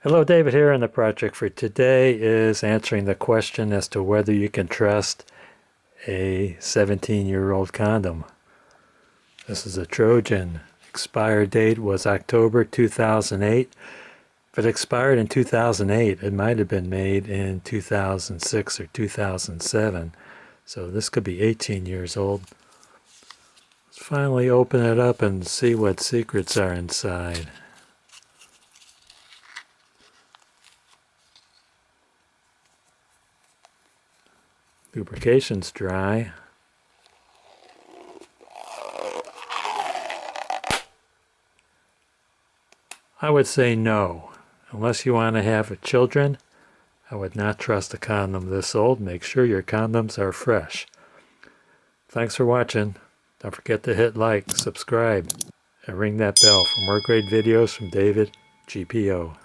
Hello, David here, and the project for today is answering the question as to whether you can trust a 17-year-old condom. This is a Trojan. Expired date was October 2008. If it expired in 2008, it might have been made in 2006 or 2007. So this could be 18 years old. Let's finally open it up and see what secrets are inside. Lubrication's dry. I would say no. Unless you want to have children, I would not trust a condom this old. Make sure your condoms are fresh. Thanks for watching. Don't forget to hit like, subscribe, and ring that bell for more great videos from David GPO.